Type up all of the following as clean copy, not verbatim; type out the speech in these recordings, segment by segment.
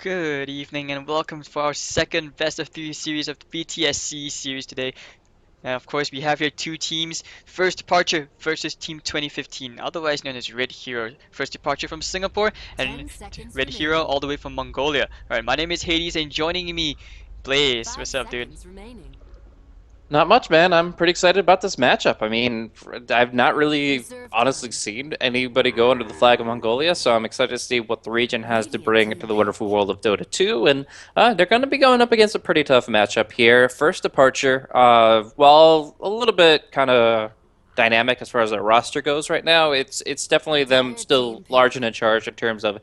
Good evening and welcome for our second best of three series of the BTS series today. And of course, we have here two teams. First Departure versus Team 2015, otherwise known as Red Hero. First Departure from Singapore and 10 seconds Red Hero remaining. all the way from Mongolia. Alright, my name is Hades and joining me, Blaze. 5 What's up, dude? seconds remaining. Not much, man. I'm pretty excited about this matchup. I mean, I've not really Reserve honestly time. seen anybody go under the flag of Mongolia, so I'm excited to see what the region has to Radiant bring to the win. wonderful world of Dota 2. And they're going to be going up against a pretty tough matchup here. First Departure, well, a little bit kind of dynamic as far as their roster goes right now. It's definitely them Entire still team large pick. and in charge in terms of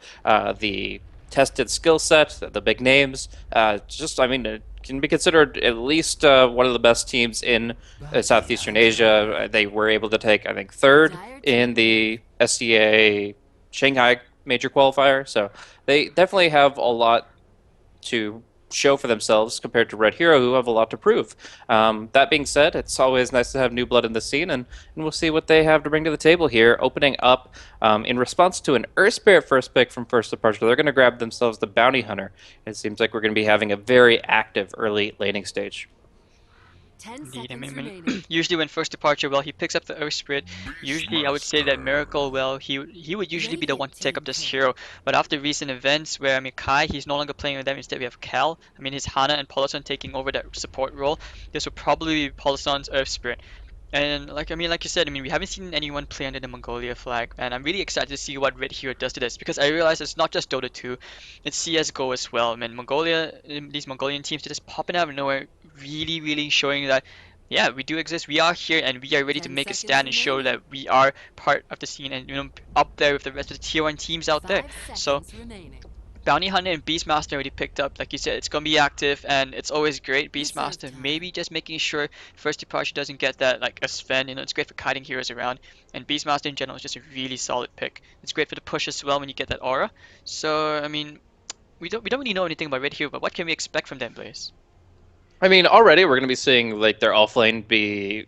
the tested skill set, the big names. I mean, it can be considered at least one of the best teams in Southeastern Asia. They were able to take, I think, third Entire in team win. the SEA Shanghai major qualifier. So they definitely have a lot to show for themselves compared to Red Hero, who have a lot to prove. That being said, it's always nice to have new blood in the scene, and we'll see what they have to bring to the table here. Opening up in response to an Earth Spirit first pick from First Departure, they're going to grab themselves the Bounty Hunter. It seems like we're going to be having a very active early laning stage. 10 Indeed, I seconds mean, remaining. usually when first departure, well, he picks up the Earth Spirit. Usually, I would say that Miracle, well, he would usually be the one Radiant to take up team this pick. hero. But after recent events where, I mean, Kai, he's no longer playing with them. Instead, we have Cal. I mean, his Hana and Poloson taking over that support role. This will probably be Poloson's Earth Spirit. And like you said, I mean, we haven't seen anyone play under the Mongolia flag, and I'm really excited to see what Red Hero does to this because I realize it's not just Dota 2, it's CS:GO as well. I mean, these Mongolian teams are just popping out of nowhere, really showing that, yeah, we do exist, we are here, and we are ready to 10 make a seconds stand and show remaining. that we are part of the scene and up there with the rest of the tier 1 teams out there. 5 So seconds remaining. Bounty Hunter and Beastmaster already picked up. Like you said, it's gonna be active and it's always great. Reserve Beastmaster time. maybe just making sure First Departure doesn't get that like a Sven. It's great for kiting heroes around. And Beastmaster in general is just a really solid pick. It's great for the push as well when you get that aura. So I mean, we don't really know anything about Red Hero, but what can we expect from them, Blaze? I mean, already we're going to be seeing like their offlane be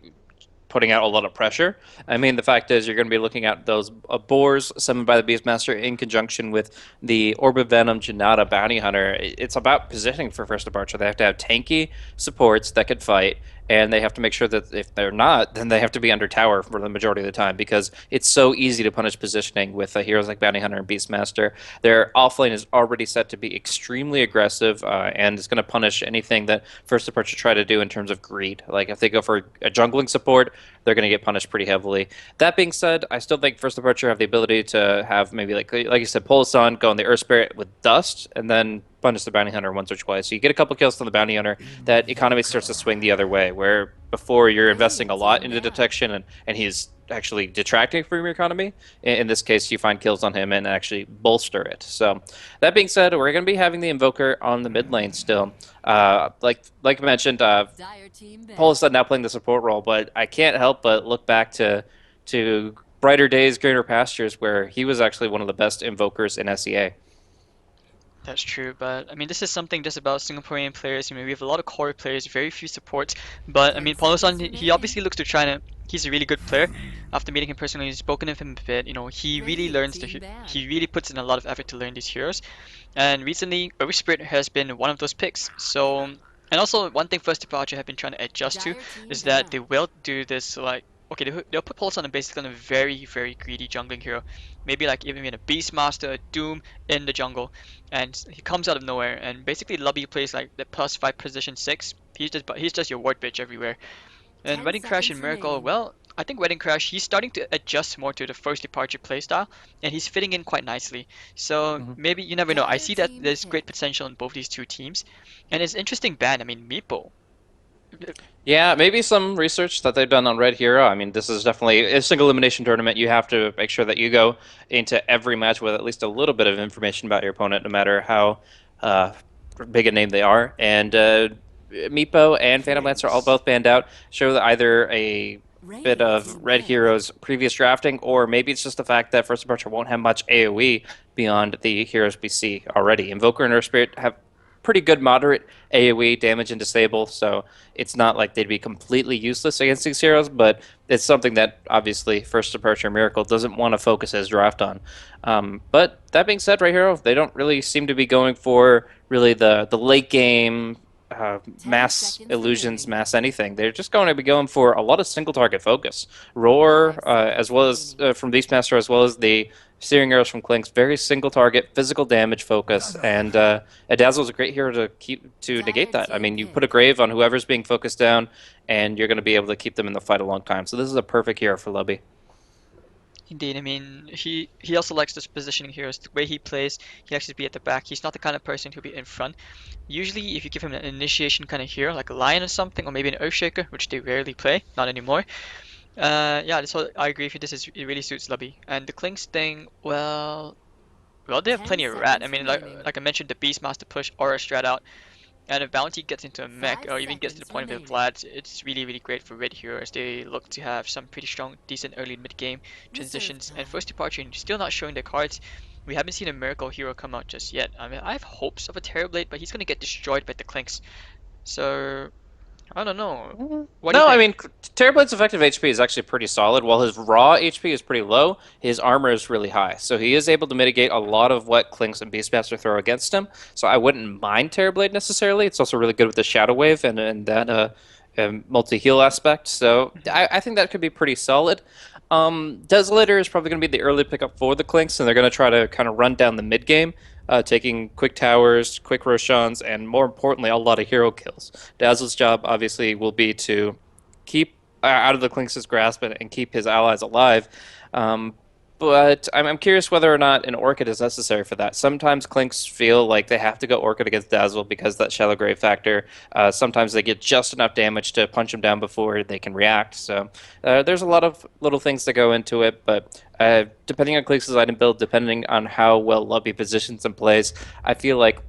putting out a lot of pressure. I mean, the fact is, you're going to be looking at those boars summoned by the Beastmaster in conjunction with the Orb of Venom Janata Bounty Hunter. It's about positioning for First Departure. They have to have tanky supports that could fight, and they have to make sure that if they're not, then they have to be under tower for the majority of the time because it's so easy to punish positioning with heroes like Bounty Hunter and Beastmaster. Their offlane is already set to be extremely aggressive, and it's going to punish anything that First Departure try to do in terms of greed. Like if they go for a jungling support, they're going to get punished pretty heavily. That being said, I still think First Departure have the ability to have maybe like you said, Polasan go on the Earth Spirit with Dust, and then punish the Bounty Hunter once or twice. So you get a couple kills on the Bounty Hunter, that economy starts to swing the other way, where before you're investing a Radiant lot team into down. detection and he's actually detracting from your economy. In this case, you find kills on him and actually bolster it. So that being said, we're going to be having the Invoker on the mid lane still. Like I mentioned, Dire team Paul is ban. now playing the support role, but I can't help but look back to brighter days, greener pastures, where he was actually one of the best invokers in SEA. That's true, but I mean, this is something just about Singaporean players. I mean, we have a lot of core players, very few supports. But I 10 mean, Paulo-san, seconds he remaining. obviously looks to try to. He's a really good player. After meeting him personally, spoken of him a bit. He really Radiant learns team he ban. really puts in a lot of effort to learn these heroes. And recently, Earth Spirit has been one of those picks. So, and also one thing First Departure have been trying to adjust to Dire team is that they ban. will do this like. Okay, they'll put Pulse on basically on a very greedy jungling hero. Maybe like even a Beastmaster, a Doom in the jungle, and he comes out of nowhere and basically Lobby plays like the +5 position 6. He's just your ward bitch everywhere. And 10 Wedding Crash and seconds Miracle, remaining. well, I think Wedding Crash, he's starting to adjust more to the First Departure playstyle, and he's fitting in quite nicely. So Mhm. maybe you never know. I Dire see that team there's great pick. potential in both these two teams, and it's interesting ban. I mean, Meepo. Yeah, maybe some research that they've done on Red Hero. I mean, this is definitely a single elimination tournament. You have to make sure that you go into every match with at least a little bit of information about your opponent, no matter how uh, big a name they are. And Meepo and Phantom Lance are all both banned out. Show that either a bit Radiant of team Red ban. Hero's previous drafting, or maybe it's just the fact that First Departure won't have much AoE beyond the heroes we see already. Invoker and Earth Spirit have pretty good moderate AoE damage and disable, so it's not like they'd be completely useless against these heroes, but it's something that obviously First Departure Miracle doesn't want to focus his draft on. But that being said, right here, they don't really seem to be going for really the late game Ten mass seconds illusions, remaining. mass anything. They're just going to be going for a lot of single target focus. Roar, 5 seconds as well as remaining. from Beastmaster, as well as the Searing Arrows from Clinks, very single target, physical damage focus, and Dazzle is a great hero to keep to negate Dire that. I team mean, you put a pick. grave on whoever's being focused down, and you're going to be able to keep them in the fight a long time. So this is a perfect hero for Lubby. Indeed, I mean, he also likes this positioning here. Is the way he plays, he likes to be at the back. He's not the kind of person who'll be in front. Usually, if you give him an initiation kind of hero, like a lion or something, or maybe an Earthshaker, which they rarely play, not anymore. Yeah, so I agree with you. It really suits Lubby. And the Clinks thing, well, they have 10 plenty of rat. I seconds mean, remaining. like I mentioned, the Beastmaster push Aura Strat out. And if Bounty gets into a mech 5 or even gets to the seconds point of the remaining. Vlads, it's really, really great for red heroes. They look to have some pretty strong, decent early mid game Reserve transitions. And time. first departure, and still not showing their cards. We haven't seen a miracle hero come out just yet. I mean, I have hopes of a Terrorblade, but he's gonna get destroyed by the Clinks. So I don't know. What do you No, I think? mean, Terrorblade's effective HP is actually pretty solid. While his raw HP is pretty low, his armor is really high. So he is able to mitigate a lot of what Clinks and Beastmaster throw against him. So I wouldn't mind Terrorblade necessarily. It's also really good with the Shadow Wave and that multi-heal aspect. So Mhm. I think that could be pretty solid. Desolator is probably going to be the early pickup for the Clinks, and they're going to try to kind of run down the mid game, taking quick towers, quick Roshans, and more importantly, a lot of hero kills. Dazzle's job obviously will be to keep out of the Clinks' grasp and keep his allies alive. Um, but I'm curious whether or not an Orchid is necessary for that. Sometimes Clinks feel like they have to go Orchid against Dazzle because that shallow grave factor. Sometimes they get just enough damage to punch him down before they can react. So there's a lot of little things that go into it, but depending on Clinks' item build, depending on how well Lubby positions and plays, I feel like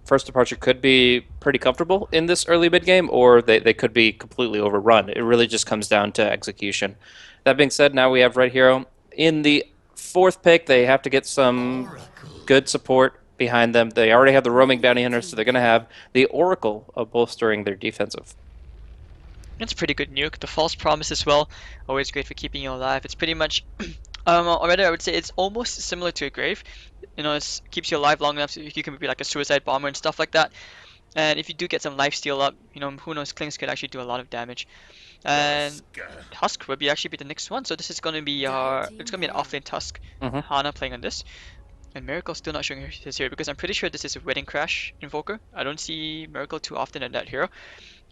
First Departure could be pretty comfortable in this early mid game, or they could be completely overrun. It really just comes down to execution. That being said, now we have Red Hero. In the fourth pick, they have to get some good support behind them. They already have the roaming bounty Rainbow hunters, so team they're going to pick. have the Oracle of bolstering their defensive. It's a pretty good nuke. The false promise as well, always great for keeping you alive. It's pretty much, already I would say it's almost similar to a grave. You know, it keeps you alive long enough so you can be like a suicide bomber and stuff like that. And if you do get some life steal up, you know, who knows, Klings could actually do a lot of damage. And Tusk would be actually be the next one. So this is gonna be Dire it's team gonna be an ban. offlane Tusk. Mm-hmm. Hana playing on this. And Miracle still not showing his hero because I'm pretty sure this is a Wedding Crash Invoker. I don't see Miracle too often in that hero.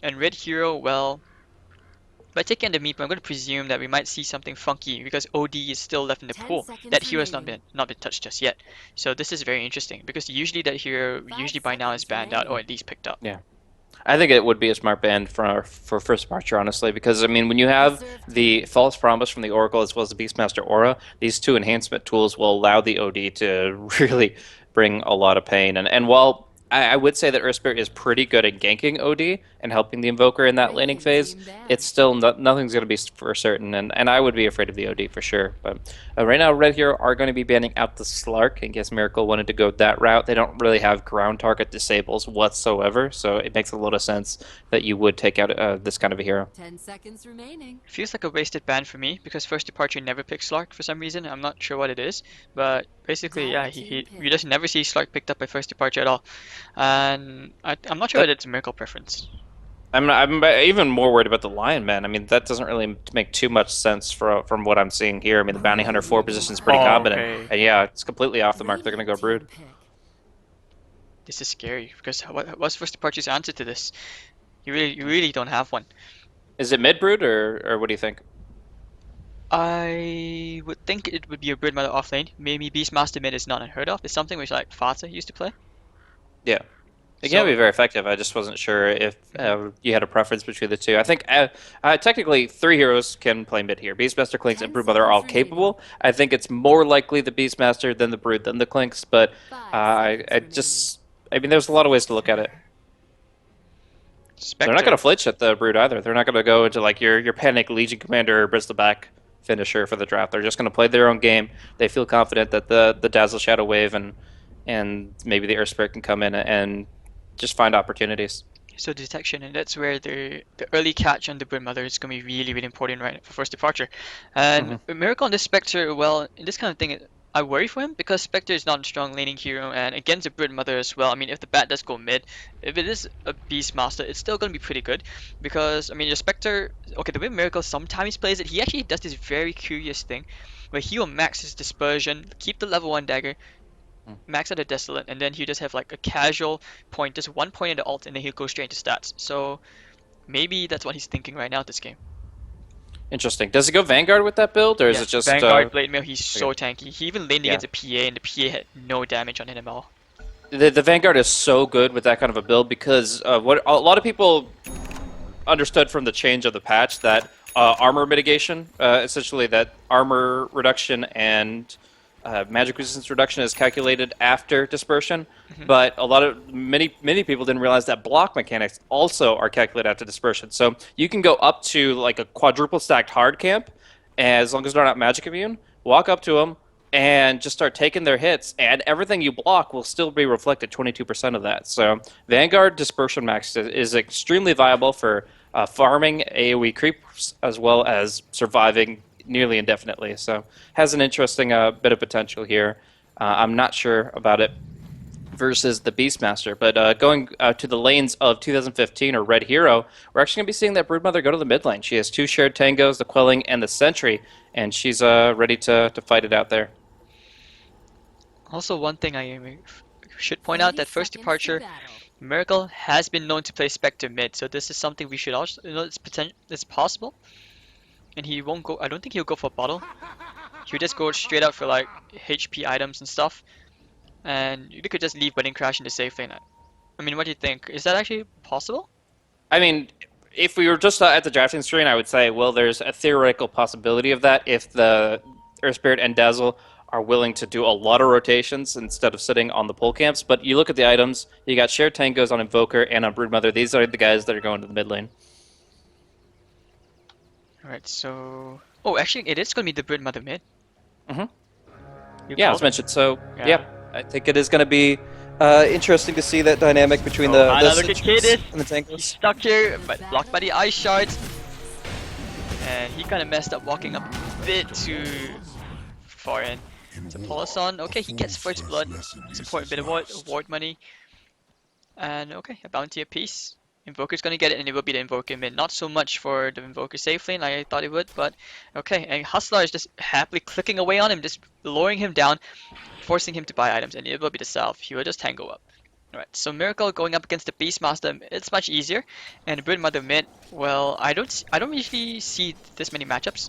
And Red Hero, well, by taking the meat, I'm going to presume that we might see something funky because OD is still left in the 10 pool. That seconds hero has remaining. not been touched just yet. So this is very interesting because usually that hero 5 usually by now is seconds banned out or remaining. at least picked up. Yeah. I think it would be a smart band for First Departure, honestly, because I mean, when you have Reserve the time. False Promise from the Oracle as well as the Beastmaster Aura, these two enhancement tools will allow the OD to really bring a lot of pain. And while I would say that Earth Spirit is pretty good at ganking OD and helping the Invoker in that laning Rain phase, team it's ban. still nothing's going to be for certain. And I would be afraid of the OD for sure. But right now, Red Hero are going to be banning out the Slark in case Miracle wanted to go that route. They don't really have ground target disables whatsoever, so it makes a lot of sense that you would take out this kind of a hero. 10 seconds remaining. Feels like a wasted ban for me because First Departure never picks Slark for some reason. I'm not sure what it is, but basically, Dire yeah, team you pick. just never see Slark picked up by First Departure at all. And I'm not sure That whether it's a Miracle preference. I'm even more worried about the Lion Man. I mean, that doesn't really make too much sense from what I'm seeing here. I mean, the Bounty Hunter 4 position is pretty Oh, competent, okay. and yeah, it's completely off the mark. They're going to Radiant go team Brood. pick. This is scary because what's First Departure's answer to this? You really don't have one. Is it mid Brood or what do you think? I would think it would be a Brood Mother offlane. Maybe Beastmaster mid is not unheard of. It's something which like Fata used to play. Yeah. It can be So, very effective. I just wasn't sure if mhm. you had a preference between the two. I think technically three heroes can play mid here. Beastmaster, Clinks, and 10 Broodmother are all seconds remaining. capable. I think it's more likely the Beastmaster than the Brood than the Clinks, but 5 seconds I remaining. just, I mean, there's a lot of ways to look at it. They're not going Spectre. to flinch at the Brood either. They're not going to go into like your Panic Legion Commander or Bristleback finisher for the draft. They're just going to play their own game. They feel confident that the Dazzle Shadow Wave and maybe the Earth Spirit can come in and just find opportunities. So detection, and that's where the early catch on the Brood Mother is going to be really, really important right for first departure. And Miracle on this Spectre, well, in this kind of thing, I worry for him because Spectre is not a strong laning hero, and against the Brood Mother as well. I mean, if the bat does go mid, if it is a Beastmaster, it's still going to be pretty good because I mean, the Spectre, okay, the way Miracle sometimes plays it, he actually does this very curious thing where he will max his dispersion, keep the level 1 dagger, max out a Desolate, and then he'll just have like a casual point, just 1 point in the ult, and then he'll go straight into stats. So maybe that's what he's thinking right now this game. Interesting. Does he go Vanguard with that build, or is Yeah, it just Vanguard Blade Mail, he's so okay. tanky. He even laned Yeah. against a PA, and the PA had no damage on him at all. The Vanguard is so good with that kind of a build because what a lot of people understood from the change of the patch that armor mitigation, essentially that armor reduction and magic resistance reduction is calculated after dispersion, but many people didn't realize that block mechanics also are calculated after dispersion. So you can go up to like a quadruple stacked hard camp, as long as they're not magic immune, walk up to them and just start taking their hits, and everything you block will still be reflected 22% of that. So Vanguard dispersion max is extremely viable for farming AoE creeps as well as surviving nearly indefinitely. So has an interesting bit of potential here. I'm not sure about it versus the Beastmaster, but going to the lanes of 2015 or Red Hero, we're actually going to be seeing that Broodmother go to the mid lane. She has 2 shared tangos, the Quelling and the Sentry, and she's ready to fight it out there. Also, one thing I should point out that first departure, Miracle has been known to play Spectre mid, so this is something we should also it's possible. And he won't go. I don't think he'll go for bottle. He'll just go straight out for like HP items and stuff. And you could just leave Wedding Crash in the safe lane. I mean, what do you think? Is that actually possible? I mean, if we were just at the drafting screen, I would say, well, there's a theoretical possibility of that if the Earth Spirit and Dazzle are willing to do a lot of rotations instead of sitting on the pole camps. But you look at the items, you got shared tangos on Invoker and on Broodmother. These are the guys that are going to the mid lane. Alright, so... Oh, actually, it is going to be the Broodmother mid. Yeah, as mentioned. So, yeah, I think it is going to be interesting to see that dynamic between the look at Cadis. and the He's tangos. stuck here, but blocked by the ice shards. And he kind of messed up walking up a bit too far in. So Poloson, okay, he gets first blood, support a bit of award money. And okay, a bounty apiece. Invoker's gonna get it, and it will be the Invoker mid. Not so much for the Invoker safe lane like I thought it would, but okay. And Hustler is just happily clicking away on him, just lowering him down, forcing him to buy items, and it will be the Salve. He will just tango up. Alright, so Miracle going up against the Beastmaster, it's much easier. And the Broodmother mid, well, I don't usually see this many matchups.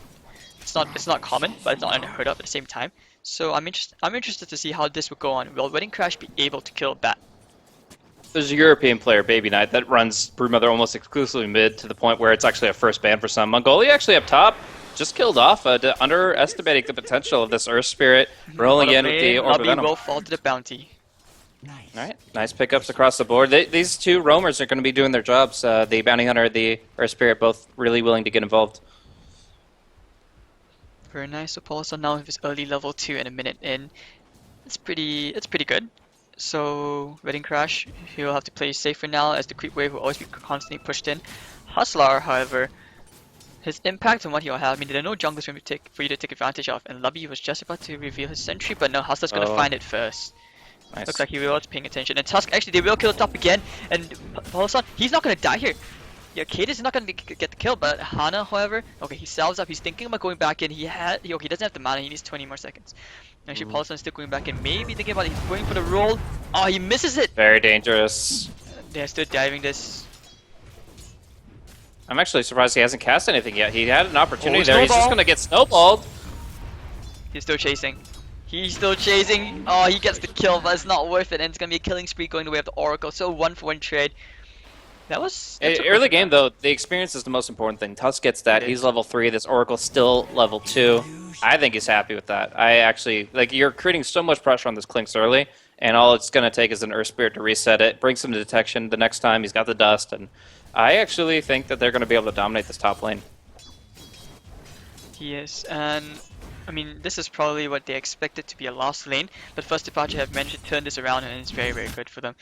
It's not common, but it's not unheard of at the same time. So I'm interested to see how this will go on. Will Wedding Crash be able to kill Bat? There's a European player, Baby Knight, that runs Broodmother almost exclusively mid to the point where it's actually a first ban for some. Mongolia actually up top, just killed off, underestimating the potential of this Earth Spirit, rolling in with the Orb of Venom. Will fall to the bounty. Alright, nice pickups across the board. These two roamers are going to be doing their jobs. The Bounty Hunter and the Earth Spirit both really willing to get involved. Very nice. So Poloson now with his early level 2 and a minute in. It's pretty good. So Wedding Crash, he'll have to play safer now as the creep wave will always be constantly pushed in. Hustler, however, his impact on what he'll have, I mean, there are no jungles for you to take advantage of, and Lubby was just about to reveal his sentry, but no, Hustler's gonna find it first. Nice. Looks like he was paying attention. And Tusk, actually, they will kill the top again, and Poloson, he's not gonna die here. Yeah, Cadis is not gonna get the kill, but Hana, however, okay, he salves up, he's thinking about going back in, he doesn't have the mana, he needs 20 more seconds. Actually, Poloson is still going back in, maybe thinking about it, he's going for the roll. Oh, he misses it! Very dangerous. They're still diving this. I'm actually surprised he hasn't cast anything yet. He had an opportunity Oh, there. He's just snowball. going to get snowballed. He's still chasing. He's still chasing. Oh, he gets the kill, but it's not worth it, and it's gonna be a killing spree going the way of the Oracle. So 1-for-1 trade. That's Early game, though, the experience is the most important thing. Tusk gets that. He's level 3. This Oracle's still level 2. I think he's happy with that. I actually, like, you're creating so much pressure on this Clinks early, and all it's going to take is an Earth Spirit to reset it, bring some detection the next time. He's got the dust, and I actually think that they're going to be able to dominate this top lane. He is, and I mean, this is probably what they expected to be a lost lane, but First Departure have managed to turn this around, and it's very, very good for them.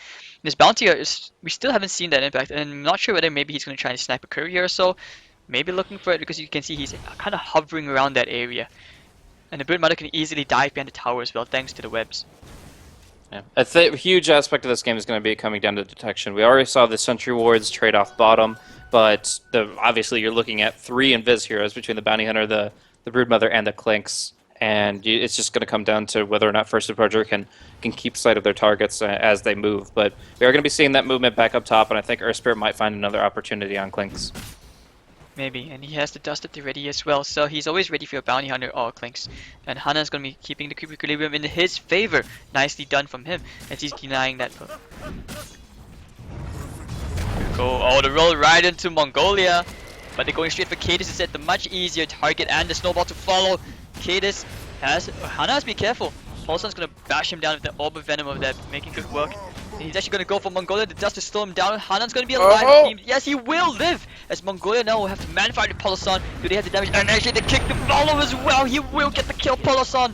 This bounty is, we still haven't seen that impact, and I'm not sure whether maybe he's going to try and snipe a courier or so. Maybe looking for it because you can see he's kind of hovering around that area. And the Bird Mother can easily dive behind the tower as well, thanks to the webs. Yeah. A huge aspect of this game is going to be coming down to detection. We already saw the Sentry Wards trade off bottom, but obviously you're looking at 3 Invis heroes between the Bounty Hunter, the Broodmother, and the Clinks, and it's just going to come down to whether or not First Departure can keep sight of their targets as they move. But we are going to be seeing that movement back up top, and I think Earth Spirit might find another opportunity on Clinks. Maybe, and he has the dust at the ready as well, so he's always ready for a Bounty Hunter or Clinks. And Hana's gonna be keeping the creep equilibrium in his favor. Nicely done from him, as he's denying that. Go, oh, the roll right into Mongolia, but they're going straight for Cadis instead, the much easier target, and the snowball to follow. Cadis has, Hana has to be careful. Paulson's gonna bash him down with the Orb of Venom of that, making good work. And he's actually gonna go for Mongolia, the dust to slow him down. Hanan's gonna be alive. Yes, he will live! As Mongolia now will have to manfire the Polosan. Do they have the damage? And actually they kick the follow as well. He will get the kill, Polosan.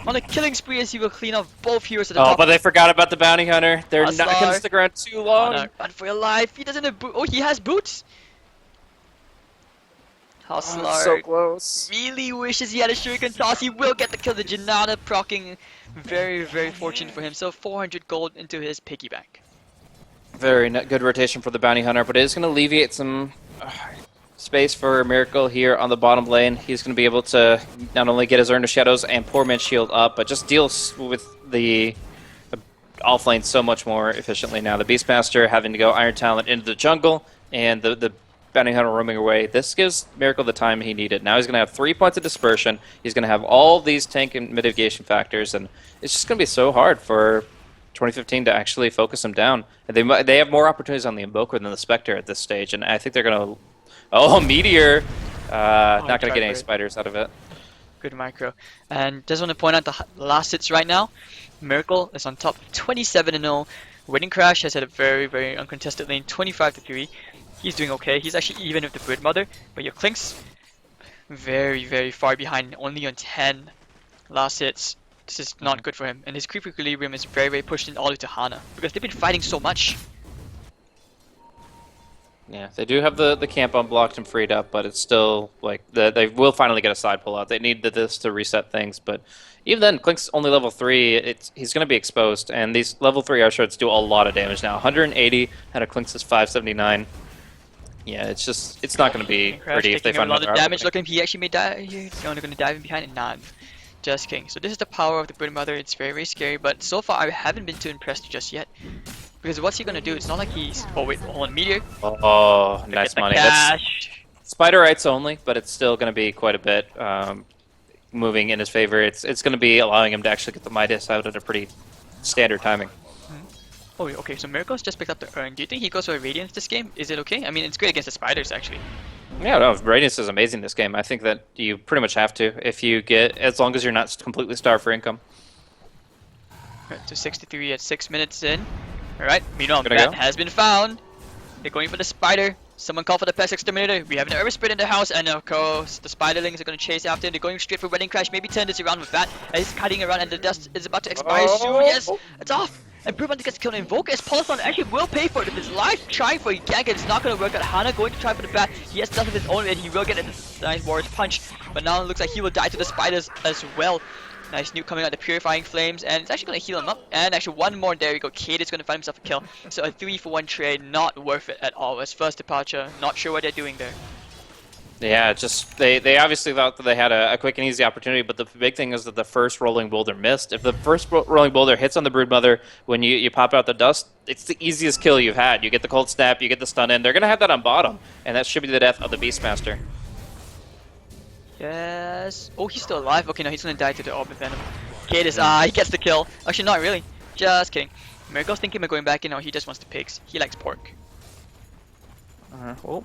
On a killing spree as he will clean off both heroes at the top. Oh, but they forgot about the Bounty Hunter. They're not Aslar. gonna stick around too long. Hana, run for your life. He doesn't have boots. Oh, he has boots. Aslar So close. really wishes he had a shuriken toss. He will get the kill. The Janata proccing. Very, very fortunate for him. So 400 gold into his piggy bank. Very good rotation for the Bounty Hunter, but it is going to alleviate some space for Miracle here on the bottom lane. He's going to be able to not only get his Urn of Shadows and Poor Man's Shield up, but just deals with the offlane so much more efficiently now. The Beastmaster having to go Iron Talent into the jungle, and the Bounty Hunter roaming away. This gives Miracle the time he needed. Now he's going to have 3 points of dispersion. He's going to have all these tank and mitigation factors, and it's just going to be so hard for 2015 to actually focus him down. And they have more opportunities on the Invoker than the Spectre at this stage, and I think they're going to... Oh, Meteor! Not going to get any spiders out of it. Good micro. And just want to point out the last hits right now. Miracle is on top 27-0. Wedding Crash has had a very, very uncontested lane, 25-3. He's doing okay. He's actually even with the Brood Mother. But your Clinks, very, very far behind. Only on 10 last hits. This is not good for him. And his creep equilibrium is very, very pushed in all the way to Hana. Because they've been fighting so much. Yeah, they do have the camp unblocked and freed up, but it's still like they will finally get a side pull out. They need this to reset things, but even then, Clink's only level 3. He's going to be exposed, and these level 3 Archers do a lot of damage now. 180 out of Clink's is 579. Yeah, it's not going to be pretty if they find a lot another of damage. outbreak. Look at him, he actually may die. He's only going to dive in behind it. None. Just king. So this is the power of the Brood Mother. It's very, very scary, but so far I haven't been too impressed just yet. Because what's he gonna do? It's not like he's... Oh wait, hold on, Meteor. Oh, nice money. That's Spider Rights only, but it's still going to be quite a bit moving in his favor. It's going to be allowing him to actually get the Midas out at a pretty standard timing. Oh, okay, so Miracle's just picked up the Urn. Do you think he goes for a Radiance this game? Is it okay? I mean, it's great against the Spiders, actually. Yeah, no, Radiance is amazing this game. I think that you pretty much have to if you get, as long as you're not completely starved for income. Right, so 63 at 6 minutes in. Alright, meanwhile, Gonna that go. has been found. They're going for the Spider. Someone call for the Pest Exterminator. We have an Urban Spirit in the house, and of course, the Spiderlings are going to chase after him. They're going straight for Wedding Crash. Maybe turn this around with that. He's cutting around, and the dust is about to expire soon. Yes, it's off. And Brewman gets killed. Invoker as Polython actually will pay for it. If his life trying for it, he can't get it. It's not going to work out. Hana going to try for the bat. He has dust of his own, and he will get it. Nice Warrior's Punch. But now it looks like he will die to the Spiders as well. Nice nuke coming out, the Purifying Flames, and it's actually going to heal him up. And actually one more, there we go. Kate is going to find himself a kill. So a 3-for-1 trade, not worth it at all. As first departure, not sure what they're doing there. Yeah, just they obviously thought that they had a quick and easy opportunity, but the big thing is that the first rolling boulder missed. If the first rolling boulder hits on the Broodmother when you pop out the dust, it's the easiest kill you've had. You get the cold snap, you get the stun in. They're going to have that on bottom, and that should be the death of the Beastmaster. Yes. Oh, he's still alive. Okay, no, he's gonna die to the Orb of Venom. Cadis, he gets the kill. Actually, not really. Just kidding. Miracle's thinking about going back in. No, he just wants the pigs. He likes pork. Well,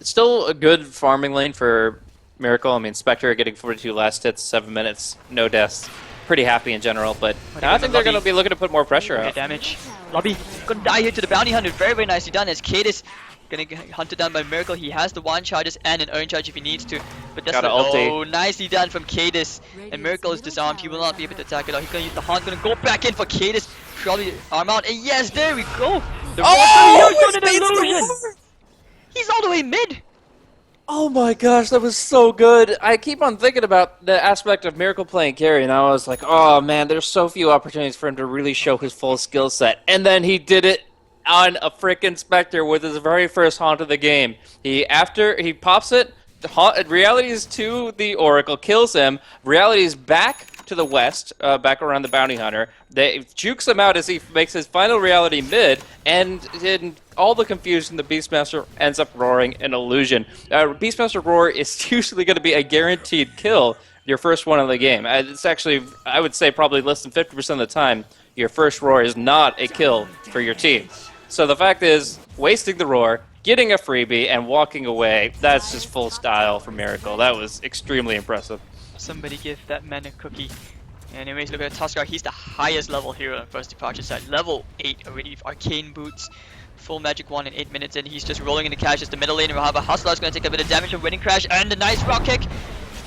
it's still a good farming lane for Miracle. I mean, Spectre getting 42 last hits, 7 minutes, no deaths. Pretty happy in general, but now I think they're going to be looking to put more pressure Okay, out. damage. Lobby gonna die here to the Bounty Hunter. Very, very nicely done as Cadis Gonna get hunted down by Miracle. He has the wand charges and an urn charge if he needs to. But that's Gotta ulti. oh, nicely done from Cadis. And Miracle is disarmed. He will not be able to attack it all. He's gonna use the Haunt. Gonna go back in for Cadis. Probably arm out. And yes, there we go. The Oh, Roar's gonna use an illusion. He's all the way mid. Oh my gosh, that was so good. I keep on thinking about the aspect of Miracle playing carry, and I was like, oh man, there's so few opportunities for him to really show his full skill set. And then he did it on a frickin' Spectre with his very first haunt of the game. After he pops it, Reality is to the Oracle, kills him. Reality is back to the west, back around the Bounty Hunter. They jukes him out as he makes his final Reality mid, and in all the confusion, the Beastmaster ends up roaring an illusion. Beastmaster Roar is usually going to be a guaranteed kill, your first one of the game. It's actually, I would say, probably less than 50% of the time, your first Roar is not a kill for your team. So the fact is, wasting the Roar, getting a freebie, and walking away, that's just full style for Miracle. That was extremely impressive. Somebody give that man a cookie. Anyways, look at Tuskar. He's the highest level hero on first departure side. Level 8 already with arcane boots. Full magic wand in 8 minutes, and he's just rolling into cash as the middle lane. However, Hustler's going to take a bit of damage from Wedding Crash and a nice rock kick.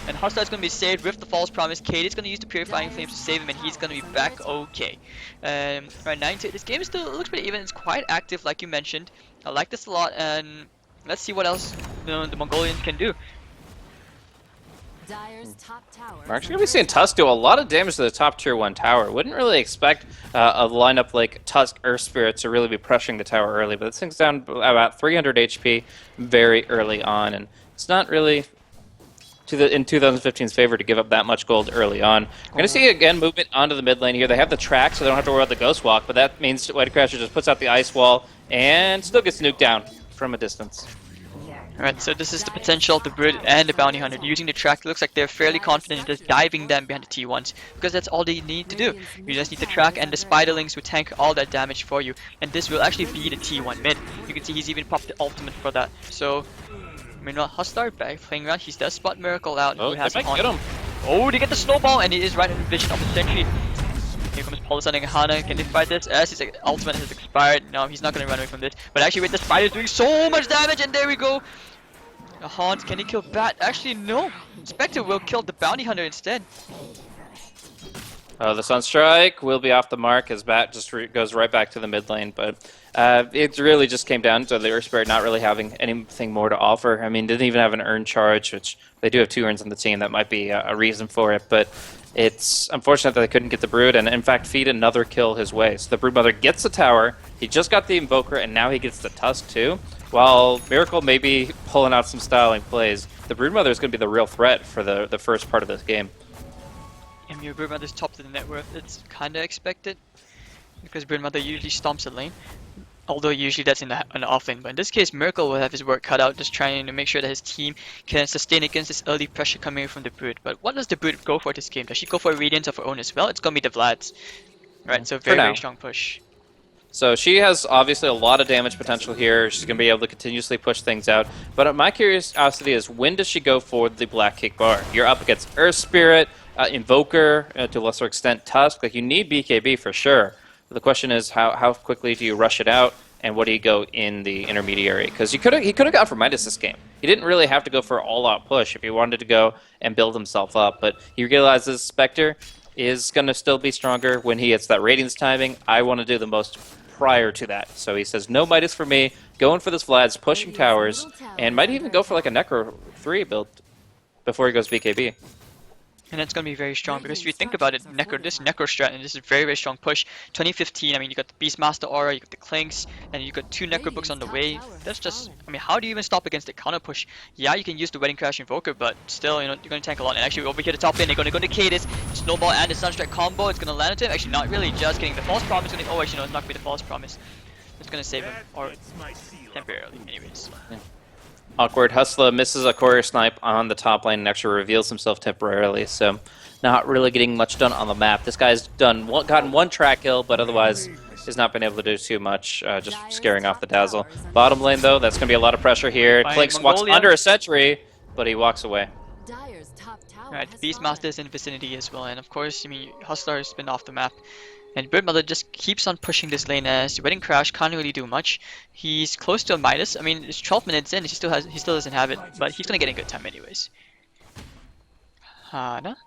And Hustler's going to be saved with the false promise. Kate is going to use the Purifying Flames to save him, and he's going to be back okay. Right, 9-8. This game still looks pretty even. It's quite active, like you mentioned. I like this a lot, and let's see what else the Mongolians can do. We're actually going to be seeing Tusk do a lot of damage to the top tier 1 tower. Wouldn't really expect a lineup like Tusk Earth Spirit to really be pressuring the tower early, but this thing's down about 300 HP very early on, and it's not really in 2015's favor to give up that much gold early on. We're going to see, again, movement onto the mid lane here. They have the track, so they don't have to worry about the Ghost Walk, but that means White Crasher just puts out the Ice Wall and still gets nuked down from a distance. Alright, so this is the potential of the Brood and the Bounty Hunter. Using the track, it looks like they're fairly confident in just diving them behind the T1s, because that's all they need to do. You just need the track, and the Spiderlings will tank all that damage for you. And this will actually be the T1 mid. You can see he's even popped the ultimate for that. So, meanwhile, Hustler back playing around. He does spot Miracle out. Oh, who has they might get him. Oh, they get the snowball, and he is right in the vision of the sentry. Here comes Polisson and Hana. Can they fight this? As his ultimate has expired. No, he's not going to run away from this. But actually, wait, the Spider's doing so much damage, and there we go. A Haunt, can he kill Bat? Actually, no. Spectre will kill the Bounty Hunter instead. The Sunstrike will be off the mark as Bat just goes right back to the mid lane, but it really just came down to the Earth Spirit not really having anything more to offer. I mean, didn't even have an Urn charge, which they do have 2 urns on the team. That might be a reason for it, but it's unfortunate that they couldn't get the Brood and, in fact, feed another kill his way. So the Broodmother gets the tower, he just got the Invoker, and now he gets the Tusk too. While Miracle may be pulling out some styling plays, the Broodmother is going to be the real threat for the first part of this game. And your Broodmother's top to the net worth. It's kind of expected, because Broodmother usually stomps a lane. Although usually that's in the off lane, but in this case, Miracle will have his work cut out, just trying to make sure that his team can sustain against this early pressure coming from the Brood. But what does the Brood go for this game? Does she go for a Radiance of her own as well? It's gonna be the Vlads. Right, so very strong push. So she has obviously a lot of damage potential here. She's going to be able to continuously push things out. But my curiosity is, when does she go for the Black Kick Bar? You're up against Earth Spirit, Invoker, to a lesser extent Tusk. Like, you need BKB for sure. But the question is, how quickly do you rush it out, and what do you go in the intermediary? Because he could have gone for Midas this game. He didn't really have to go for all-out push if he wanted to go and build himself up. But he realizes Spectre is going to still be stronger when he hits that Radiance timing. I want to do the most prior to that. So he says, no Midas for me, going for this Vlad's, pushing towers, and might even go for like a Necro 3 build before he goes BKB. And that's going to be very strong, because if you think about it, this Necro strat, and this is a very, very strong push. 2015, I mean, you got the Beastmaster Aura, you got the Clinks, and you got 2 Necro books on the way. That's just, I mean, how do you even stop against the counter push? Yeah, you can use the Wedding Crash Invoker, but still, you know, you're going to tank a lot. And actually, over here, the top lane, they're going to go to Cadis, Snowball and the Sunstrike combo. It's going to land into him. Actually, not really, just getting the False Promise. Oh, actually, no, it's not going to be the False Promise. It's going to save him, or temporarily, anyways. Yeah. Awkward. Hustler misses a courier snipe on the top lane and actually reveals himself temporarily, so not really getting much done on the map. This guy's gotten 1 track kill, but otherwise has not been able to do too much, just scaring off the Dazzle. Bottom lane, though, that's going to be a lot of pressure here. Clinks walks under a sentry, but he walks away. Right, the Beastmaster is in the vicinity as well, and of course, I mean, Hustler has been off the map. And Bird Mother just keeps on pushing this lane as Wedding Crash can't really do much. He's close to a minus. I mean, it's 12 minutes in, he still doesn't have it, but he's gonna get in good time anyways. Hana?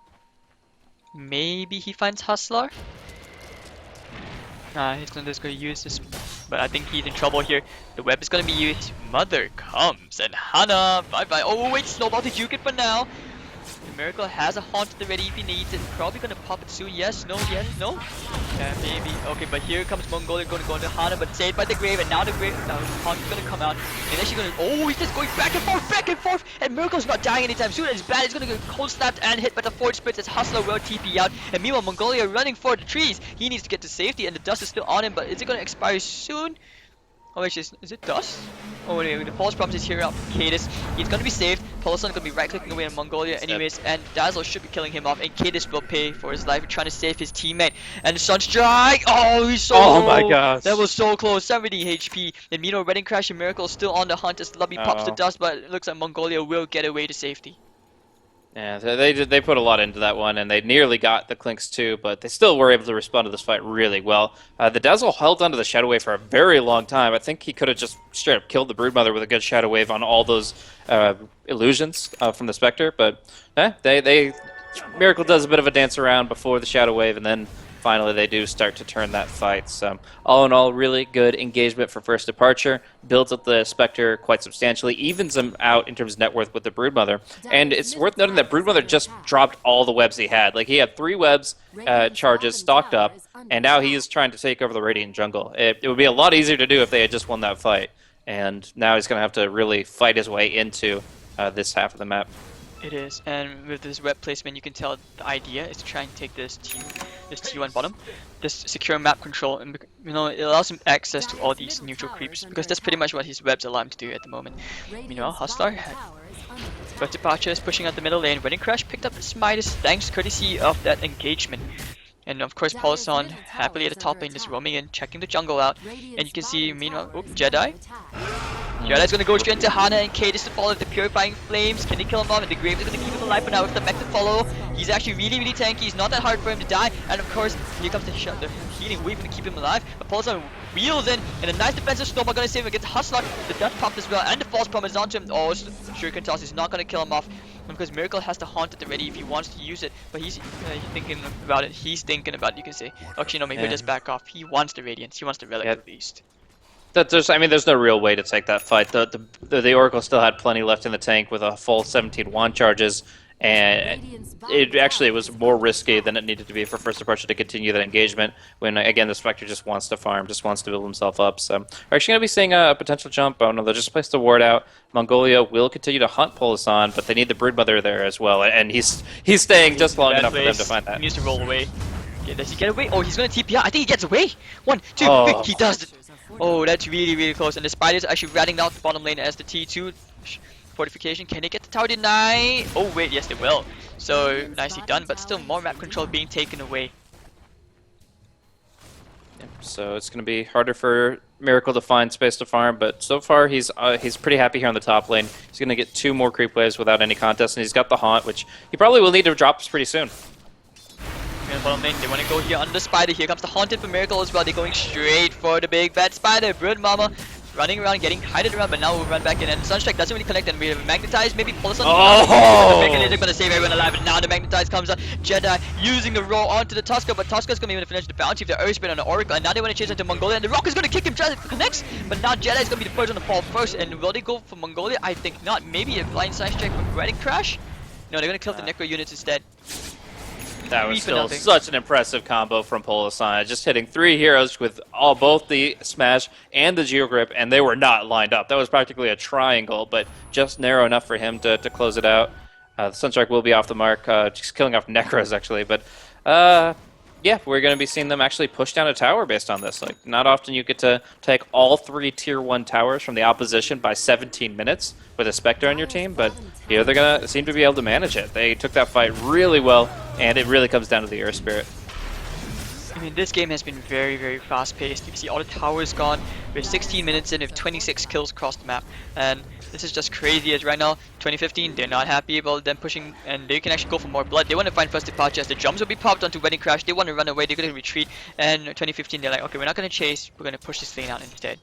Maybe he finds Hustler? He's gonna just gonna use this, but I think he's in trouble here. The web is gonna be used. Mother comes and Hana, bye bye. Oh wait, Snowball to juke it for now. The Miracle has a haunt at the ready if he needs it. Probably gonna pop it soon. Yes, no, yes, no. Yeah, maybe. Okay, but here comes Mongolia gonna go into Hana, but saved by the grave, and now the haunt is gonna come out. And then she's gonna. Oh, he's just going back and forth, and Miracle's not dying anytime soon. It's bad. He's gonna get cold snapped and hit by the forward sprints as Hustler will TP out. And meanwhile, Mongolia running for the trees. He needs to get to safety, and the dust is still on him, but is it gonna expire soon? Oh wait, is it dust? Oh wait, the false promise is here up Cadis. He's gonna be saved. Poloson gonna be right clicking away in Mongolia anyways, and Dazzle should be killing him off, and Cadis will pay for his life trying to save his teammate. And Sunstrike! Oh, he's so Oh low. my gosh. That was so close, 70 HP. And meanwhile, Wedding Crash and Miracle still on the hunt as Lubby pops the dust, but it looks like Mongolia will get away to safety. Yeah, they put a lot into that one, and they nearly got the Clinks too, but they still were able to respond to this fight really well. The Dazzle held onto the Shadow Wave for a very long time. I think he could have just straight up killed the Broodmother with a good Shadow Wave on all those illusions from the Spectre, but Miracle does a bit of a dance around before the Shadow Wave, and then finally they do start to turn that fight. So all in all, really good engagement for first departure. Builds up the Spectre quite substantially, evens him out in terms of net worth with the Broodmother. And it's worth noting that Broodmother just dropped all the webs he had. Like, he had 3 webs charges stocked up, and now he is trying to take over the Radiant Jungle. It would be a lot easier to do if they had just won that fight. And now he's going to have to really fight his way into this half of the map. It is, and with this web placement, you can tell the idea is to try and take this T1 bottom, this secure map control, and it allows him access to all these neutral creeps, because that's pretty much what his webs allow him to do at the moment. Meanwhile, Hustler, first departure is pushing out the middle lane. Wedding Crash picked up his Midas thanks courtesy of that engagement. And of course, Poloson happily at the top lane just roaming in, checking the jungle out. And you can see, meanwhile, Jedi. Jedi's gonna go straight into Hana and Cadis to follow the Purifying Flames. Can they kill him off? And the Grave is gonna keep him alive for now with the mech to follow. He's actually really tanky. He's not that hard for him to die. And of course, here comes the healing wave to keep him alive. But Poloson wheels in, and a nice defensive snowball gonna save him against Hustler. The Dutch popped as well, and the false promise onto him. Oh, Shuriken Toss is not gonna kill him off, because Miracle has to haunt at the ready if he wants to use it. But he's thinking about it. He's thinking about it, you can say. Actually, no, maybe he'll just back off. He wants the Radiance. He wants the Relic at least. There's no real way to take that fight. The Oracle still had plenty left in the tank with a full 17 wand charges, and it actually was more risky than it needed to be for first departure to continue that engagement when, again, the Spectre just wants to farm, just wants to build himself up. So we're actually going to be seeing a potential jump. Oh no, they'll just place the ward out. Mongolia will continue to hunt Poloson, but they need the Broodmother there as well, and he's staying just long enough for them to find that. He needs to roll away. Okay, does he get away? Oh, he's going to TP out. I think he gets away. 1, 2, he does it. Oh, that's really close. And the Spiders are actually ratting out the bottom lane as the T2 fortification. Can they get the tower deny? Oh wait, yes they will. So nicely done, but still more map control being taken away. So it's going to be harder for Miracle to find space to farm, but so far he's pretty happy here on the top lane. He's going to get 2 more creep waves without any contest, and he's got the Haunt, which he probably will need to drop pretty soon. Bottom lane, they want to go here under Spider. Here comes the Haunted for Miracle as well. They're going straight for the big bad Spider. Brood Mama running around, getting hidden around, but now we'll run back in. And Sunstrike doesn't really connect, and we have Magnetize. Maybe Poloson. They're gonna save everyone alive, and now the Magnetize comes out. Jedi using the roll onto the Tusker, but Tusker's gonna be able to finish the bounty if the Earth Spirit on the Oracle. And now they want to chase into Mongolia, and the Rock is gonna kick him. Tries to connect, but now Jedi's gonna be the first one to fall first. And will they go for Mongolia? I think not. Maybe a blind Sunstrike from Wedding Crash. No, they're gonna kill the Necro units instead. That was still such an impressive combo from Poloson, just hitting 3 heroes with both the Smash and the Geogrip, and they were not lined up. That was practically a triangle, but just narrow enough for him to close it out. The Sunstrike will be off the mark, just killing off Necros actually, but yeah, we're going to be seeing them actually push down a tower based on this. Like, not often you get to take all 3 tier 1 towers from the opposition by 17 minutes with a Spectre on your team, but here they're going to seem to be able to manage it. They took that fight really well, and it really comes down to the Earth Spirit. I mean, this game has been very, very fast-paced. You can see all the towers gone. We're 16 minutes in with 26 kills across the map. And this is just crazy as right now, 2015, they're not happy about them pushing, and they can actually go for more blood. They want to find first departure as the jumps will be popped onto Wedding Crash. They want to run away, they're going to retreat. And 2015, they're like, okay, we're not going to chase, we're going to push this lane out instead.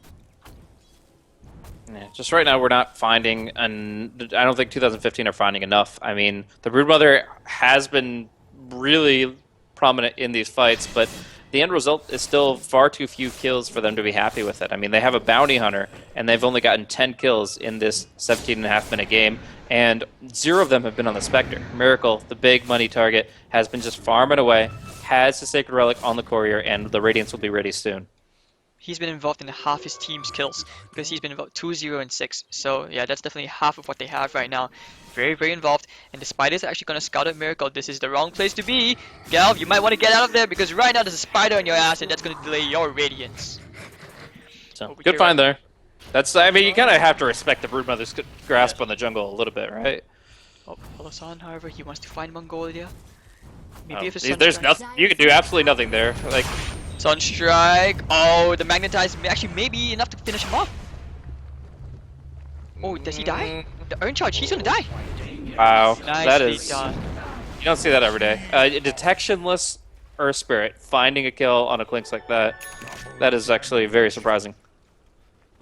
Yeah, just right now, we're not finding, and I don't think 2015 are finding enough. I mean, the Broodmother has been really prominent in these fights, but the end result is still far too few kills for them to be happy with it. I mean, they have a bounty hunter, and they've only gotten 10 kills in this 17.5-minute game, and 0 of them have been on the Spectre. Miracle, the big money target, has been just farming away, has the Sacred Relic on the Courier, and the Radiance will be ready soon. He's been involved in half his team's kills because he's been involved 2, 0, and 6. So yeah, that's definitely half of what they have right now. Very, very involved. And the Spiders are actually going to scout out Miracle. This is the wrong place to be. Galv, you might want to get out of there because right now there's a spider on your ass and that's going to delay your Radiance. So, good find there. That's, I mean, you kind of have to respect the Broodmother's grasp on the jungle a little bit, right? Oh, Polosan, however, he wants to find Mongolia. Maybe if his There's nothing, you can do absolutely nothing there. Like, Sunstrike. Oh, the magnetize actually may be enough to finish him off. Oh, does he die? The Urn Charge, he's gonna die. wow, that Nicely is, done. you don't see that every day. A detectionless Earth Spirit finding a kill on a Clinks like that, that is actually very surprising.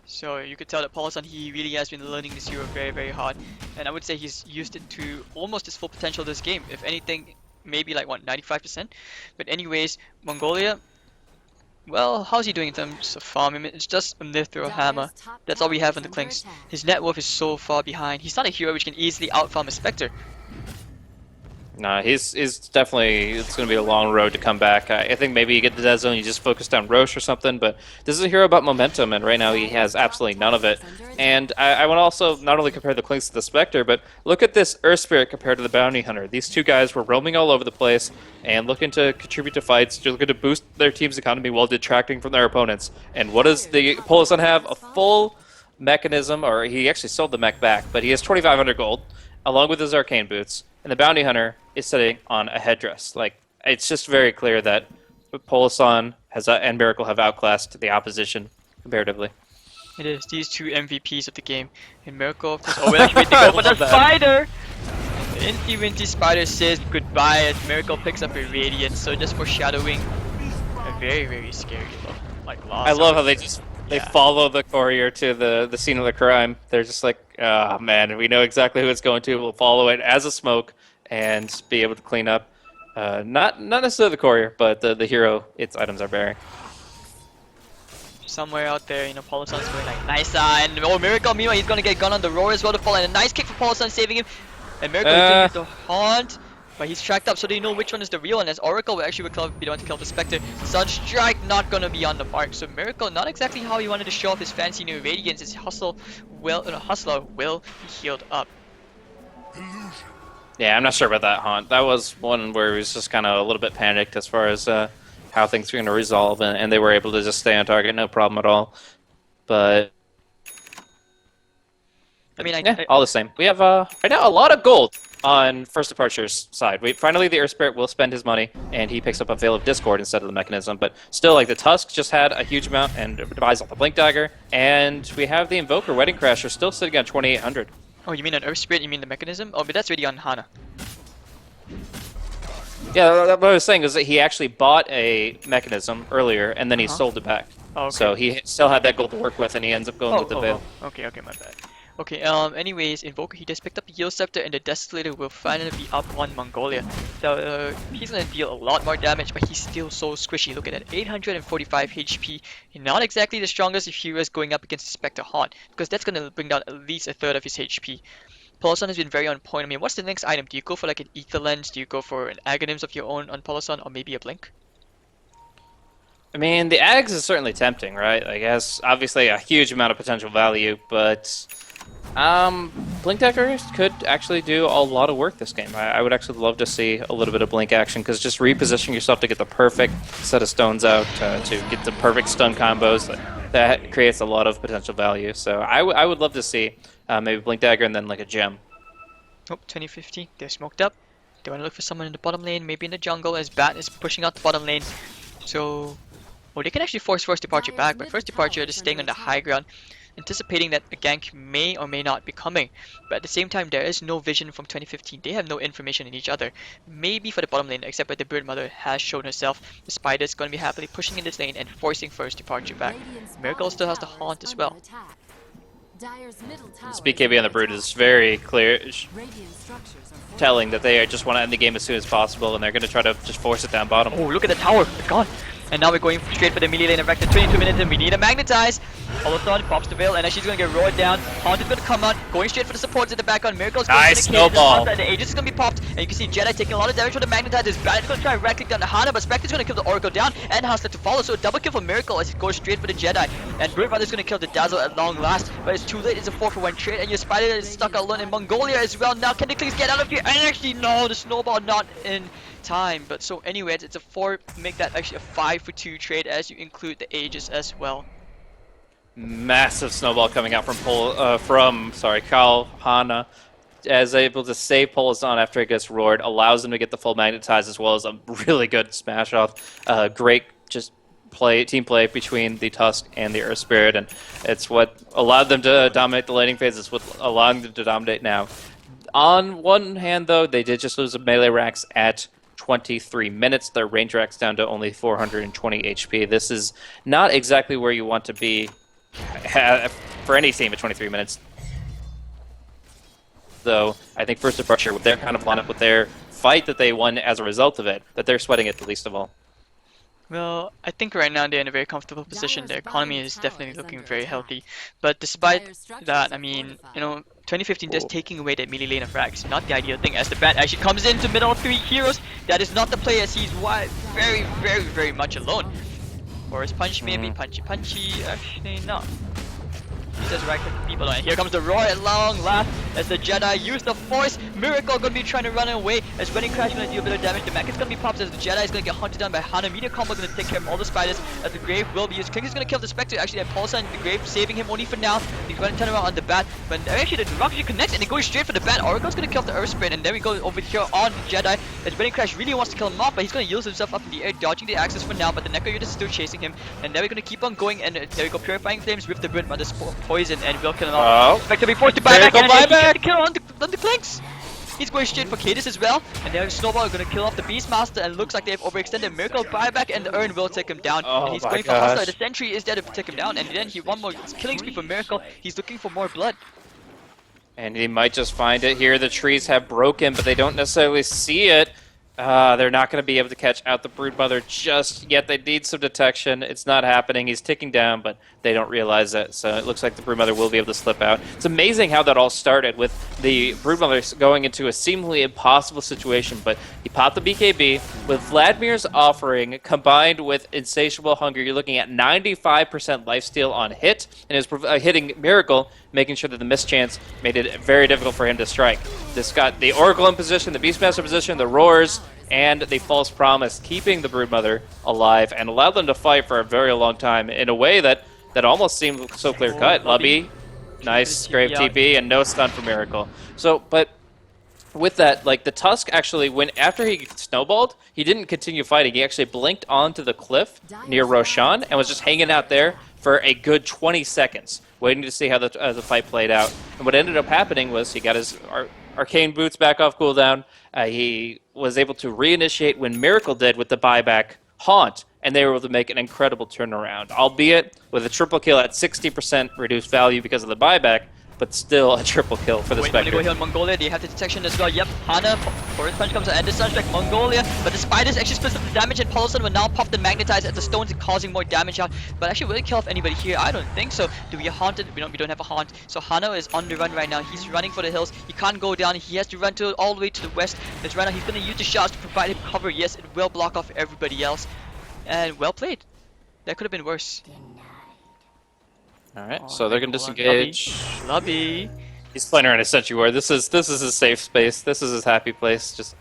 So you could tell that Polosan, he really has been learning this hero very, very hard. And I would say he's used it to almost his full potential this game. If anything, maybe like, what, 95%? But anyways, Mongolia, well, how's he doing in terms of farm? I mean, it's just a Mithril Hammer. That's all we have on the Clinks. His net worth is so far behind. He's not a hero which can easily outfarm a Spectre. Nah, he's definitely, it's going to be a long road to come back. I think maybe you get the dead zone, you just focus down Roche or something, but this is a hero about momentum, and right now he has absolutely none of it. And I want to also not only compare the Clinks to the Spectre, but look at this Earth Spirit compared to the Bounty Hunter. These two guys were roaming all over the place and looking to contribute to fights, looking to boost their team's economy while detracting from their opponents. And what does the Polosan have? A full mechanism, or he actually sold the mech back, but he has 2,500 gold, along with his Arcane Boots. And the Bounty Hunter is sitting on a headdress. Like, it's just very clear that Polosan has and Miracle have outclassed the opposition comparatively. It is these two MVPs of the game. And Miracle, of course, oh, we're actually waiting for the spider! The Infinity Spider says goodbye as Miracle picks up a Radiance, so just foreshadowing a very, very scary look. Like loss. I love how they follow the courier to the scene of the crime. They're just like, oh man, we know exactly who it's going to. We'll follow it as a smoke and be able to clean up. Not necessarily the courier, but the hero its items are bearing. Somewhere out there, you know, Polosan's going like, nice, and oh, Miracle, meanwhile, he's gonna get gun on the roar as well to fall, and a nice kick for Polosan saving him. And Miracle is the haunt, but he's tracked up, so they know which one is the real one, as Oracle will actually be the one to kill the Spectre. Sunstrike not gonna be on the mark, so Miracle, not exactly how he wanted to show off his fancy new Radiance. His Hustler will be healed up. Yeah, I'm not sure about that haunt. That was one where he was just kind of a little bit panicked as far as how things were going to resolve, and they were able to just stay on target, no problem at all. But I mean, all the same. We have right now a lot of gold on First Departure's side. Finally, the Earth Spirit will spend his money, and he picks up a Veil of Discord instead of the Mechanism. But still, like, the Tusk just had a huge amount and buys off the Blink Dagger, and we have the Invoker Wedding Crasher still sitting on 2,800. Oh, you mean an Earth Spirit? You mean the Mechanism? Oh, but that's already on Hana. Yeah, what I was saying is that he actually bought a Mechanism earlier, and then he sold it back. Oh, okay. So he still had that gold to work with, and he ends up going with the Veil. Okay, my bad. Okay, anyways, Invoker, he just picked up the Yield Scepter, and the Desolator will finally be up on Mongolia. So, he's gonna deal a lot more damage, but he's still so squishy. Look at that, 845 HP. Not exactly the strongest if he was going up against the Spectre Haunt, because that's gonna bring down at least a third of his HP. Polosan has been very on point. I mean, what's the next item? Do you go for like an Ether Lens? Do you go for an Aghanims of your own on Polosan, or maybe a Blink? I mean, the Ags is certainly tempting, right? Like, it has obviously a huge amount of potential value, but Blink Dagger could actually do a lot of work this game. I would actually love to see a little bit of Blink action, because just repositioning yourself to get the perfect set of stones out, to get the perfect stun combos, that creates a lot of potential value. So I would love to see maybe Blink Dagger and then like a gem. Oh, 2050, they're smoked up. They want to look for someone in the bottom lane, maybe in the jungle, as Bat is pushing out the bottom lane. So, oh, they can actually force first departure back, but first departure is staying on the high ground, anticipating that a gank may or may not be coming. But at the same time, there is no vision from 2015. They have no information in each other. Maybe for the bottom lane, except that the Bird Mother has shown herself. The Spider is going to be happily pushing in this lane and forcing first departure back. Miracle still has the haunt as well. This BKB on the Brood is very clear, telling that they just want to end the game as soon as possible, and they're going to try to just force it down bottom. Oh, look at the tower. It's gone. And now we're going straight for the melee lane effect in 22 minutes, and we need a magnetize. Holoston pops the veil, and then she's going to get roared down. Haunt is going to come out, going straight for the supports in the background. Miracle's going Nice to the snowball. and the Aegis is going to be popped. And you can see Jedi taking a lot of damage from the magnetize. This Bandit's going to try and right click down the Hana, but Spectre's going to kill the Oracle down, and Hasta to follow. So a double kill for Miracle as he goes straight for the Jedi. And Bird Mother's going to kill the Dazzle at long last, but it's too late. It's a 4-for-1 trade, and your Spider is stuck alone in Mongolia as well. Now can the Klings get out of here? And actually, no, the snowball not in time. But so anyways, it's a 4, make that actually a 5-for-2 trade as you include the Aegis as well. Massive snowball coming out from Kyle Hana, as able to save Polizon after it gets roared, allows him to get the full magnetize as well as a really good smash off. Great just team play between the Tusk and the Earth Spirit, and it's what allowed them to dominate the laning phase. It's what allowing them to dominate now. On one hand, though, they did just lose a melee racks at 23 minutes. Their range racks down to only 420 HP. This is not exactly where you want to be for any team at 23 minutes. So I think first departure with their kind of lineup, with their fight that they won as a result of it, that they're sweating it the least of all. Well, I think right now they're in a very comfortable position. Their economy is definitely looking very healthy. But despite that, I mean, you know, 2015 just taking away that melee lane of frags, not the ideal thing. As the bat actually comes into middle of 3 heroes, that is not the play as he's very, very, very much alone. Or his punch maybe, punchy, actually no. He just right click people on. Here comes the roar at long last as the Jedi use the force. Miracle gonna be trying to run away as Wedding Crash gonna deal a bit of damage. The mech is gonna be popped as the Jedi is gonna get hunted down by Hana. Meteor combo gonna take care of all the spiders as the Grave will be used. King is gonna kill the Spectre actually, and Paulson the Grave saving him only for now. He's gonna turn around on the bat, but actually the rock connects and they go straight for the bat. Oracle's gonna kill the Earth Spirit, and then we go over here on the Jedi as Wedding Crash really wants to kill him off, but he's gonna use himself up in the air, dodging the axis for now. But the Necro Unit is still chasing him, and then we're gonna keep on going, and there we go, Purifying Flames with the Bird Mother's poison, and we'll kill him off. Spectre be forced to buy back, and he gets the kill on the flanks. He's going straight for Cadis as well, and there Snowball are going to kill off the Beastmaster, and looks like they've overextended. Miracle buyback, and the Urn will take him down. And he's going for Hostile. The Sentry is there to take him down, and then he one more killing spree for Miracle. He's looking for more blood. And he might just find it here. The trees have broken, but they don't necessarily see it. They're not going to be able to catch out the Broodmother just yet. They need some detection. It's not happening. He's ticking down, but they don't realize it. So it looks like the Broodmother will be able to slip out. It's amazing how that all started with the Broodmother going into a seemingly impossible situation, but he popped the BKB. With Vladimir's offering combined with Insatiable Hunger, you're looking at 95% lifesteal on hit, and is hitting Miracle, making sure that the mischance made it very difficult for him to strike. This got the Oracle in position, the Beastmaster position, the Roars, and the False Promise, keeping the Broodmother alive and allowed them to fight for a very long time in a way that almost seemed so clear-cut. Lubby, nice Grave TP, and no stun for Miracle. So, but with that, like, the Tusk actually, after he snowballed, he didn't continue fighting. He actually blinked onto the cliff near Roshan and was just hanging out there for a good 20 seconds, waiting to see how the fight played out. And what ended up happening was he got his Arcane Boots back off cooldown. He was able to reinitiate when Miracle did with the buyback Haunt, and they were able to make an incredible turnaround, albeit with a triple kill at 60% reduced value because of the buyback, but still a triple kill for the Spectre. Go here on Mongolia, they have the detection as well. Yep, Hana, Forest Punch comes out, and the Sunstrike, Mongolia, but the Spiders actually splits up the damage, and Paulson will now pop the Magnetize at the stones, causing more damage out. But actually, will it kill off anybody here? I don't think so. Do we haunt it? We don't have a haunt. So Hana is on the run right now. He's running for the hills. He can't go down. He has to run all the way to the west. This right now, he's going to use the shots to provide him cover. Yes, it will block off everybody else. And well played. That could have been worse. Alright, so they're going to disengage. Lubby. He's playing around his Sentry Ward. This is his safe space. This is his happy place. Just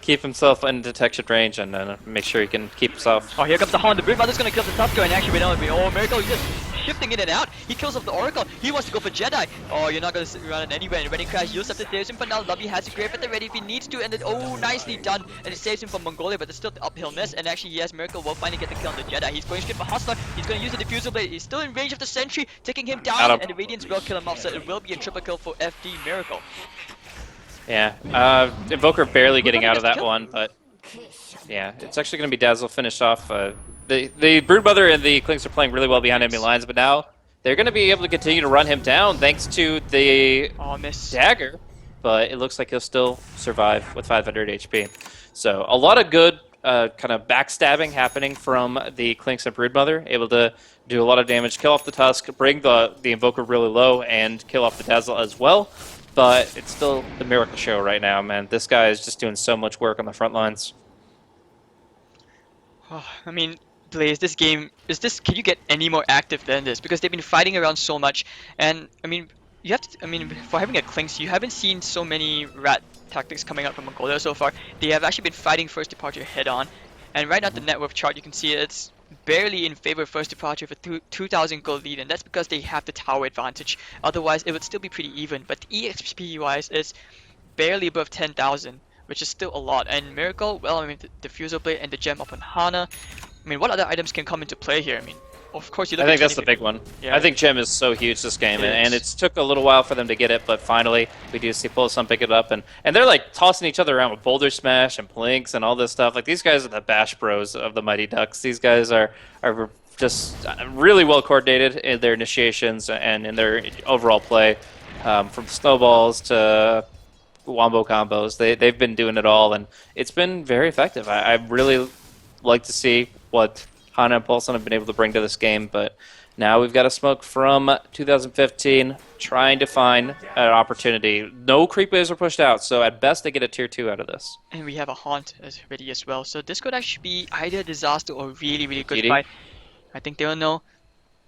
keep himself in detection range and make sure he can keep himself. Oh, here comes the Haunt. The Broodmother's going to kill the top guy, and actually we know it. Oh, Miracle just shifting in and out. He kills off the Oracle. He wants to go for Jedi. Oh, you're not going to run it anywhere. And Ready Crash used up the saves him for now. Lobby has a grave at the ready if he needs to. And then, oh, nicely done. And it saves him from Mongolia, but it's still the uphill miss. And actually, yes, Miracle will finally get the kill on the Jedi. He's going straight for Hustler. He's going to use the Diffusal Blade. He's still in range of the Sentry, taking him down. And the Radiance will kill him off. So it will be a triple kill for FD Miracle. Yeah, Invoker barely getting out of that one, but yeah, it's actually going to be Dazzle finish off. The Broodmother and the Clinks are playing really well behind enemy lines, but now they're going to be able to continue to run him down thanks to the dagger, but it looks like he'll still survive with 500 HP. So a lot of good kind of backstabbing happening from the Clinks and Broodmother, able to do a lot of damage, kill off the Tusk, bring the Invoker really low, and kill off the Dazzle as well. But it's still the Miracle Show right now, man. This guy is just doing so much work on the front lines. Oh, I mean, Blaze, this game, can you get any more active than this? Because they've been fighting around so much, and I mean, for having a Clinks, you haven't seen so many rat tactics coming out from Mongolia so far. They have actually been fighting first departure head on, and right now the net worth chart, you can see it's barely in favor of first departure for 2,000 gold lead, and that's because they have the tower advantage. Otherwise, it would still be pretty even, but EXP wise, it's barely above 10,000, which is still a lot. And Miracle, well, I mean, the Diffusal Blade and the gem up on Hana. I mean, what other items can come into play here? I mean, of course, you look I think that's the big one. Yeah. I think Gem is so huge this game, and it's took a little while for them to get it, but finally we do see Pulsum pick it up, and they're like tossing each other around with Boulder Smash and Plinks and all this stuff. Like, these guys are the Bash Bros of the Mighty Ducks. These guys are just really well coordinated in their initiations and in their overall play, from snowballs to wombo combos. They've been doing it all, and it's been very effective. I really like to see what Hana and Paulson have been able to bring to this game, but now we've got a smoke from 2015 trying to find an opportunity. No creep waves are pushed out, so at best they get a tier 2 out of this. And we have a Haunt ready as well, so this could actually be either a disaster or really, really good TD. fight. I think they'll know.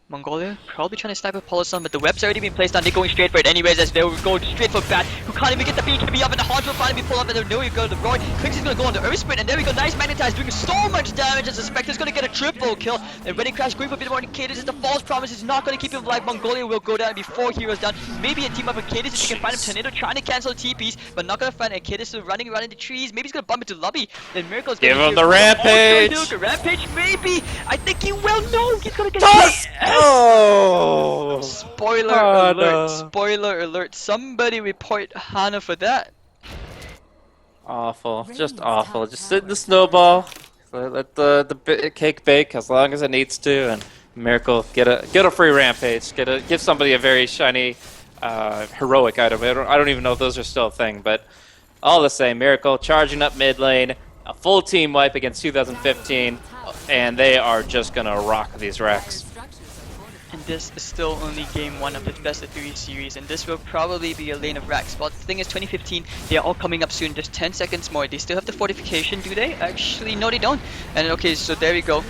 Mongolia probably trying to snipe a Poloson, but the web's already been placed down. They're going straight for it anyways, as they're going straight for Bat, who can't even get the BKB up, and the Haunt will finally be pulled up, and there we go, the Roy. Clinks is going to go on the Earth Sprint, and there we go, nice Magnetize, doing so much damage, as the Spectre's going to get a triple kill, and Ready Crash going for a bit more than Cadence, is the false promise, is not going to keep him alive. Mongolia will go down and be 4 heroes down, maybe a team up with Cadence if he can find him. Tornado trying to cancel TPs, but not going to find it. Cadence still running around in the trees, maybe he's going to bump into Lobby, then Miracle's going to Give him the Rampage! Rampage, maybe! I think he will, no, he's going to get Tusk! Oh! Spoiler alert, no. spoiler alert, somebody report Hana for that. Awful, just awful. Just sit in the snowball, let the cake bake as long as it needs to, and Miracle get a free Rampage, give somebody a very shiny heroic item. I don't even know if those are still a thing, but all the same, Miracle charging up mid lane, a full team wipe against 2015, and they are just gonna rock these racks. And this is still only game 1 of the best of 3 series, and this will probably be a lane of racks. But the thing is, 2015, they are all coming up soon, just 10 seconds more. They still have the fortification, do they? Actually, no they don't. And okay, so there we go.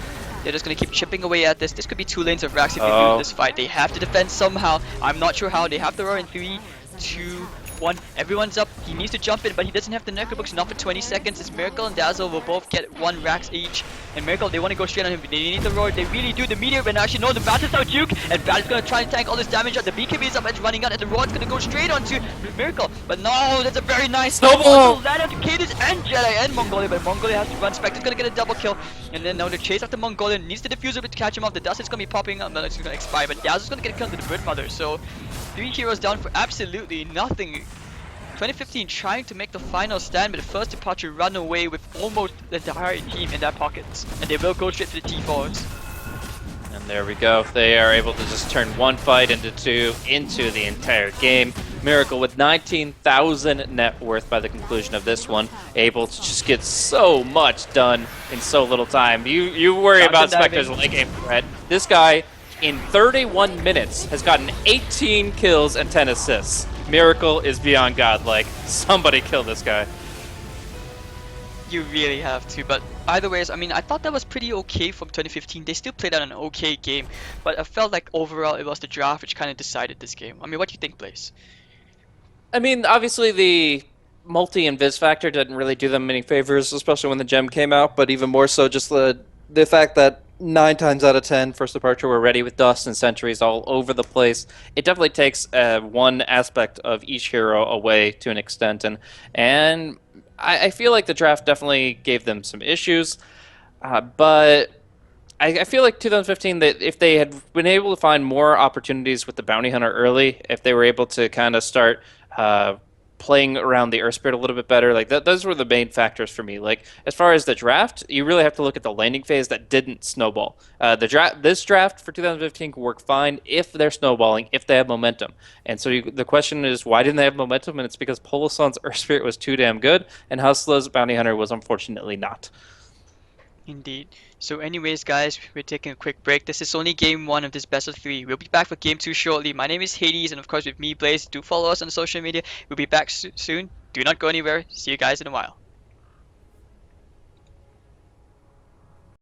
They're just gonna keep chipping away at this. This could be 2 lanes of racks if they lose this fight. They have to defend somehow. I'm not sure how. They have to roar in 3, 2, 1. Everyone's up. He needs to jump in, but he doesn't have the Necro Books, not for 20 seconds. It's Miracle and Dazzle will both get 1 racks each. And Miracle, they want to go straight on him. They need the roar. They really do. The meteor, but actually, no, the Bat is out juke. And Bat is going to try and tank all this damage out. The BKB is up, it's running out, and the roar's going to go straight onto Miracle. But no, that's a very nice snowball. Land onto Cadence and Jedi and Mongolia, but Mongolia has to run. Spectre's going to get a double kill. And then now the chase after Mongolia needs the diffuser to catch him off. The dust is going to be popping up, and it's going to expire. But Dazzle's going to get a kill to the Broodmother. So 3 heroes down for absolutely nothing. 2015 trying to make the final stand, but the first departure run away with almost the entire team in their pockets, and they will go straight to the T4s. And there we go. They are able to just turn 1 fight into 2 into the entire game. Miracle with 19,000 net worth by the conclusion of this one, able to just get so much done in so little time. You worry about Spectre's late game threat. This guy in 31 minutes has gotten 18 kills and 10 assists. Miracle is beyond godlike. Somebody kill this guy. You really have to, but either ways, I mean, I thought that was pretty okay from 2015. They still played out an okay game, but I felt like overall it was the draft which kind of decided this game. I mean, what do you think, Blaze? I mean, obviously the multi and Viz factor didn't really do them any favors, especially when the gem came out, but even more so just the fact that 9 times out of 10, first departure, we're ready with dust and sentries all over the place. It definitely takes one aspect of each hero away to an extent, and I feel like the draft definitely gave them some issues, but I feel like 2015 that if they had been able to find more opportunities with the bounty hunter early, if they were able to kind of start uh, playing around the Earth Spirit a little bit better, like that, those were the main factors for me. Like as far as the draft, you really have to look at the landing phase that didn't snowball. This draft for 2015 can work fine if they're snowballing, if they have momentum. And so the question is, why didn't they have momentum? And it's because Polison's Earth Spirit was too damn good, and Hustler's bounty hunter was unfortunately not. Indeed. So anyways, guys, we're taking a quick break. This is only game one of this best of three. We'll be back for game two shortly. My name is Hades, and of course with me, Blaze. Do follow us on social media. We'll be back soon. Do not go anywhere. See you guys in a while.